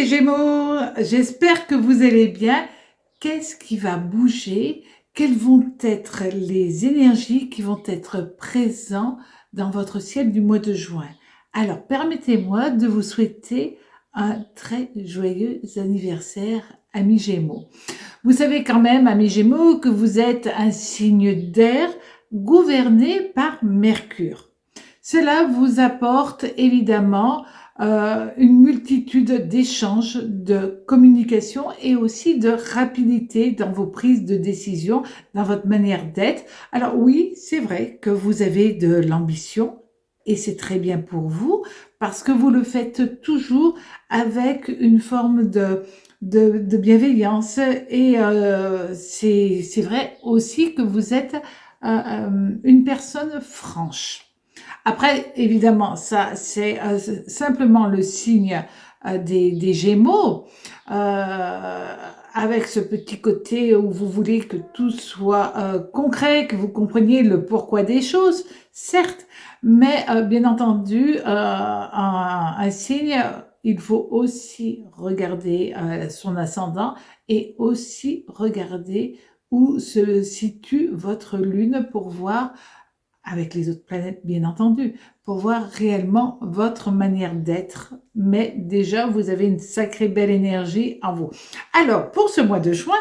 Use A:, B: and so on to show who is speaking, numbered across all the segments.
A: les Gémeaux, j'espère que vous allez bien. Qu'est-ce qui va bouger? Quelles vont être les énergies qui vont être présentes dans votre ciel du mois de juin? Alors, permettez-moi de vous souhaiter un très joyeux anniversaire, amis Gémeaux. Vous savez quand même, amis Gémeaux, que vous êtes un signe d'air gouverné par Mercure. Cela vous apporte évidemment une multitude d'échanges, de communication et aussi de rapidité dans vos prises de décision, dans votre manière d'être. Alors oui, c'est vrai que vous avez de l'ambition et c'est très bien pour vous parce que vous le faites toujours avec une forme de bienveillance et c'est vrai aussi que vous êtes une personne franche. Après, évidemment, ça, c'est simplement le signe des Gémeaux, avec ce petit côté où vous voulez que tout soit concret, que vous compreniez le pourquoi des choses, certes, mais bien entendu, un signe, il faut aussi regarder son ascendant et aussi regarder où se situe votre lune pour voir avec les autres planètes, bien entendu, pour voir réellement votre manière d'être. Mais déjà, vous avez une sacrée belle énergie en vous. Alors, pour ce mois de juin,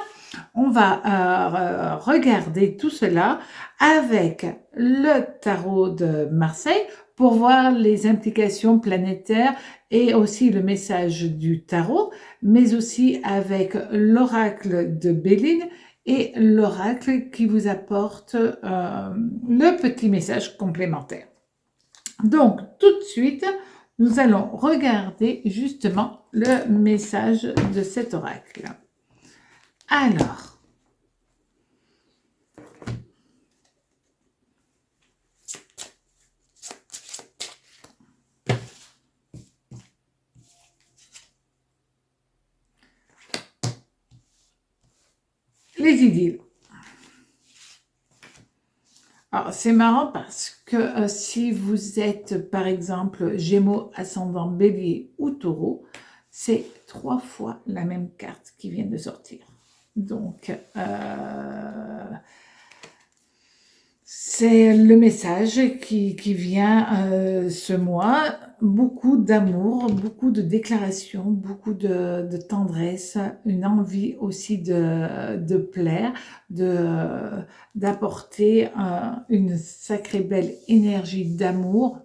A: on va regarder tout cela avec le tarot de Marseille pour voir les implications planétaires et aussi le message du tarot, mais aussi avec l'oracle de Béline et l'oracle qui vous apporte le petit message complémentaire. Donc, tout de suite, nous allons regarder justement le message de cet oracle. Alors, les idylles. Alors, c'est marrant parce que si vous êtes, par exemple, Gémeaux, ascendant Bélier ou Taureau, c'est 3 fois la même carte qui vient de sortir. Donc, c'est le message qui vient ce mois. Beaucoup d'amour, beaucoup de déclarations, beaucoup de tendresse, une envie aussi de plaire, d'apporter une sacrée belle énergie d'amour.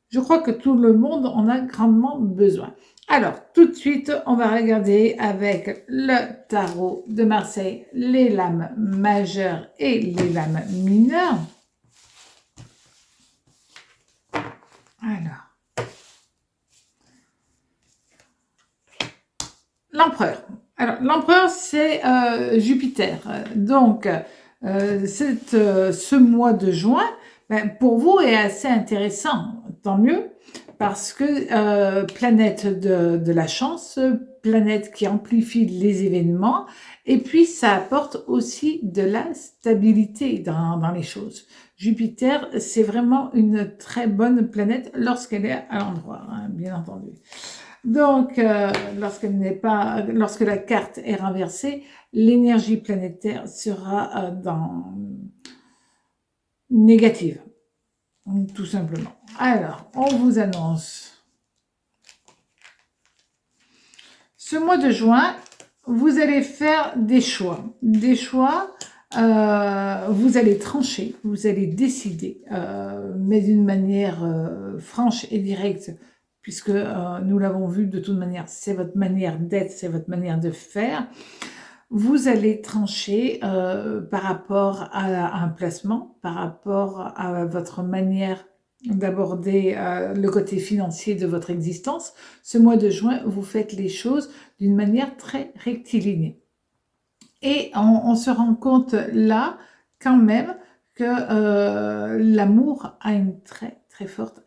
A: Je crois que tout le monde en a grandement besoin. Alors, tout de suite, on va regarder avec le tarot de Marseille les lames majeures et les lames mineures. Alors, l'empereur. Alors, l'empereur, c'est Jupiter. Donc, ce mois de juin, ben, pour vous, est assez intéressant. Tant mieux, parce que planète de la chance, planète qui amplifie les événements, et puis ça apporte aussi de la stabilité dans les choses. Jupiter, c'est vraiment une très bonne planète lorsqu'elle est à l'endroit, hein, bien entendu. Donc, lorsque la carte est renversée, l'énergie planétaire sera négative, tout simplement. Alors, on vous annonce ce mois de juin, vous allez faire des choix. Des choix, vous allez trancher, vous allez décider, mais d'une manière franche et directe, puisque nous l'avons vu de toute manière, c'est votre manière d'être, c'est votre manière de faire. Vous allez trancher par rapport à un placement, par rapport à votre manière d'aborder le côté financier de votre existence. Ce mois de juin, vous faites les choses d'une manière très rectiligne. Et on se rend compte là, quand même, que l'amour a une très très forte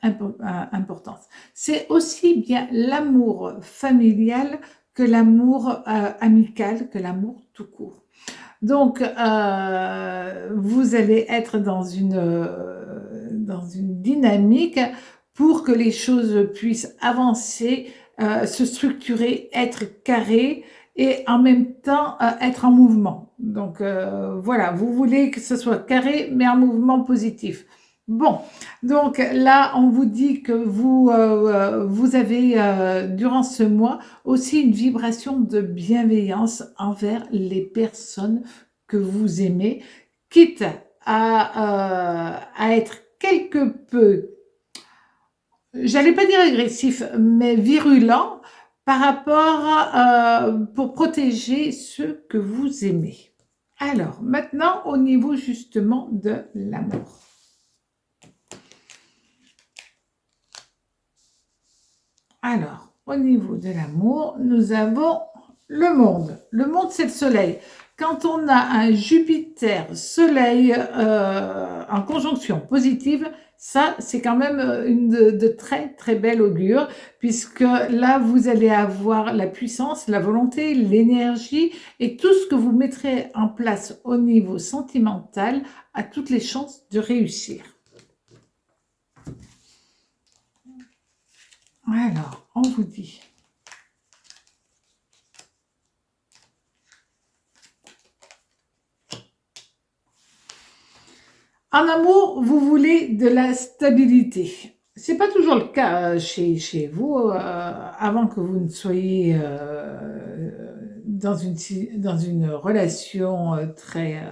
A: importance. C'est aussi bien l'amour familial que l'amour amical, que l'amour tout court. Donc, vous allez être dans une dynamique pour que les choses puissent avancer se structurer, être carré et en même temps être en mouvement. Donc voilà, vous voulez que ce soit carré mais en mouvement positif. Bon, donc là, on vous dit que vous avez durant ce mois aussi une vibration de bienveillance envers les personnes que vous aimez, quitte à être quelque peu, j'allais pas dire agressif, mais virulent par rapport pour protéger ceux que vous aimez. Alors, maintenant, au niveau justement de l'amour. Alors, au niveau de l'amour, nous avons le monde. Le monde, c'est le soleil. Quand on a un Jupiter-Soleil en conjonction positive, ça, c'est quand même une de très, très belle augure, puisque là, vous allez avoir la puissance, la volonté, l'énergie, et tout ce que vous mettrez en place au niveau sentimental a toutes les chances de réussir. Alors, on vous dit. En amour, vous voulez de la stabilité. C'est pas toujours le cas chez vous, avant que vous ne soyez dans une relation très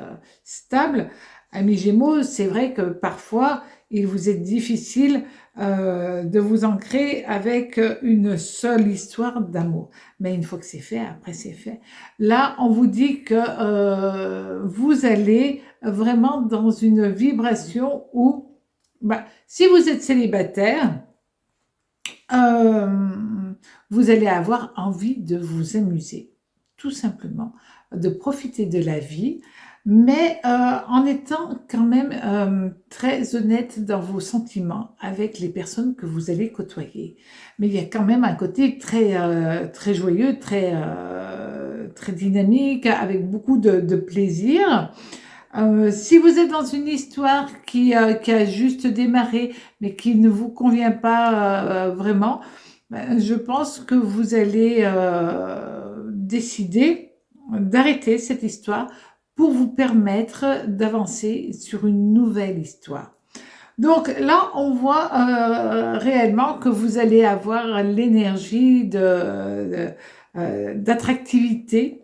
A: stable. Amis Gémeaux, c'est vrai que parfois, il vous est difficile de vous ancrer avec une seule histoire d'amour. Mais une fois que c'est fait, après c'est fait. Là, on vous dit que vous allez vraiment dans une vibration où, si vous êtes célibataire, vous allez avoir envie de vous amuser, tout simplement, de profiter de la vie, mais en étant quand même très honnête dans vos sentiments avec les personnes que vous allez côtoyer. Mais il y a quand même un côté très joyeux, très dynamique, avec beaucoup de plaisir. Si vous êtes dans une histoire qui a juste démarré, mais qui ne vous convient pas vraiment, je pense que vous allez décider d'arrêter cette histoire pour vous permettre d'avancer sur une nouvelle histoire. Donc là, on voit réellement que vous allez avoir l'énergie d'attractivité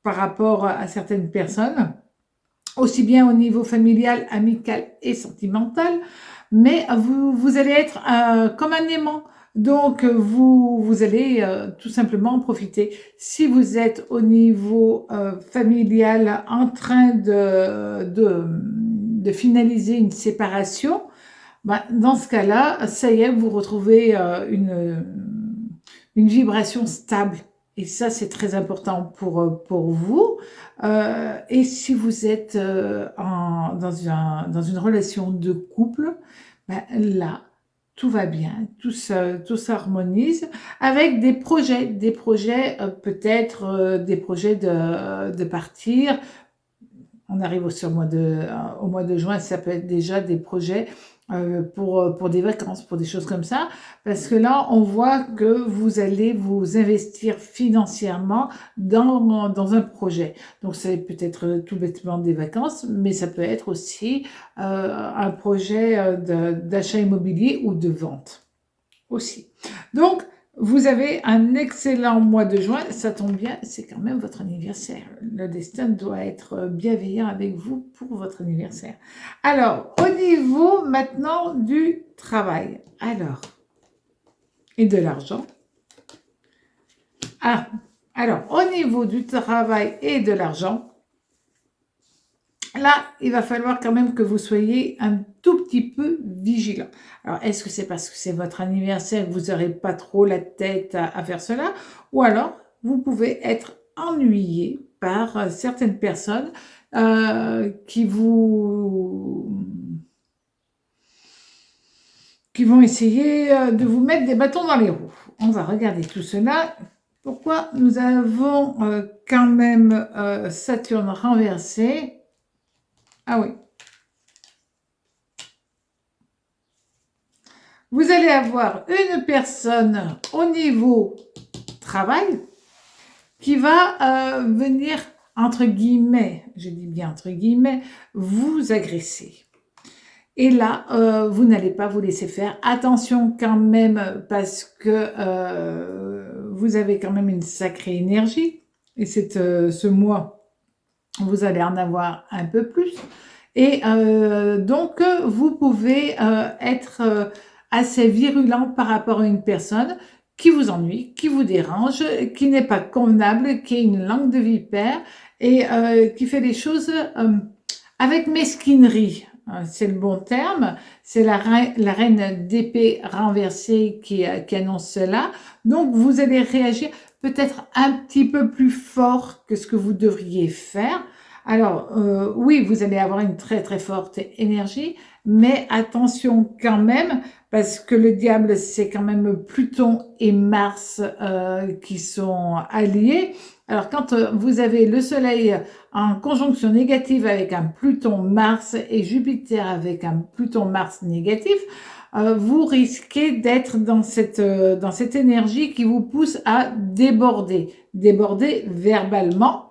A: par rapport à certaines personnes, aussi bien au niveau familial, amical et sentimental, mais vous allez être comme un aimant. Donc, vous allez tout simplement en profiter. Si vous êtes au niveau familial en train de finaliser une séparation, dans ce cas-là, ça y est, vous retrouvez une vibration stable. Et ça, c'est très important pour vous. Et si vous êtes dans une relation de couple, là, tout va bien, tout s'harmonise avec des projets peut-être des projets de partir. On arrive au mois de juin, ça peut être déjà des projets pour des vacances, pour des choses comme ça, parce que là, on voit que vous allez vous investir financièrement dans un projet. Donc, ça peut être tout bêtement des vacances, mais ça peut être aussi un projet d'achat immobilier ou de vente aussi. Donc, vous avez un excellent mois de juin, ça tombe bien, c'est quand même votre anniversaire. Le destin doit être bienveillant avec vous pour votre anniversaire. Alors, au niveau maintenant du travail, et de l'argent. Alors, au niveau du travail et de l'argent, là, il va falloir quand même que vous soyez un tout petit peu vigilant. Alors, est-ce que c'est parce que c'est votre anniversaire que vous n'aurez pas trop la tête à faire cela? Ou alors, vous pouvez être ennuyé par certaines personnes qui vont essayer de vous mettre des bâtons dans les roues. On va regarder tout cela. Pourquoi nous avons quand même Saturne renversé? Ah oui. Vous allez avoir une personne au niveau travail qui va venir, entre guillemets, je dis bien entre guillemets, vous agresser. Et là, vous n'allez pas vous laisser faire. Attention quand même, parce que vous avez quand même une sacrée énergie. Et ce mois, vous allez en avoir un peu plus. Et donc, vous pouvez être assez virulent par rapport à une personne qui vous ennuie, qui vous dérange, qui n'est pas convenable, qui a une langue de vipère et qui fait les choses avec mesquinerie. C'est le bon terme. C'est la reine d'épée renversée qui annonce cela. Donc, vous allez réagir peut-être un petit peu plus fort que ce que vous devriez faire. Alors, oui, vous allez avoir une très très forte énergie, mais attention quand même, parce que le diable, c'est quand même Pluton et Mars qui sont alliés. Alors, quand vous avez le Soleil en conjonction négative avec un Pluton-Mars et Jupiter avec un Pluton-Mars négatif, vous risquez d'être dans cette énergie qui vous pousse à déborder verbalement.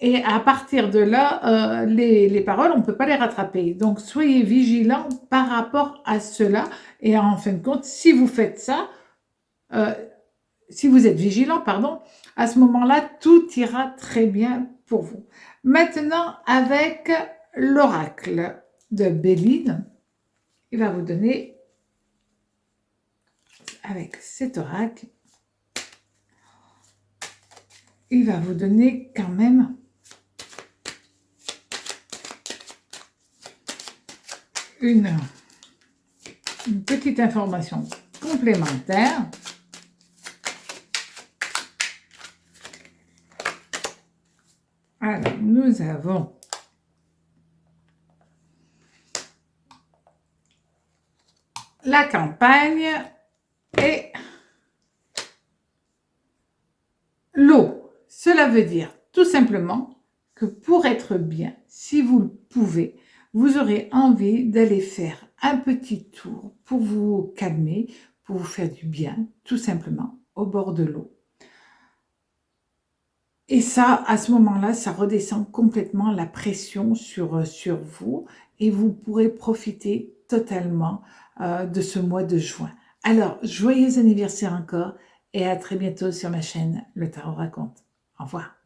A: Et à partir de là, les paroles, on ne peut pas les rattraper. Donc, soyez vigilants par rapport à cela. Et en fin de compte, si vous faites ça, si vous êtes vigilant, pardon, à ce moment-là, tout ira très bien pour vous. Maintenant, avec l'oracle de Béline, il va vous donner, avec cet oracle, il va vous donner quand même une petite information complémentaire. Alors, nous avons la campagne et l'eau. Cela veut dire tout simplement que pour être bien, si vous le pouvez, vous aurez envie d'aller faire un petit tour pour vous calmer, pour vous faire du bien, tout simplement, au bord de l'eau. Et ça, à ce moment-là, ça redescend complètement la pression sur vous et vous pourrez profiter totalement de ce mois de juin. Alors, joyeux anniversaire encore et à très bientôt sur ma chaîne Le Tarot Raconte. Au revoir.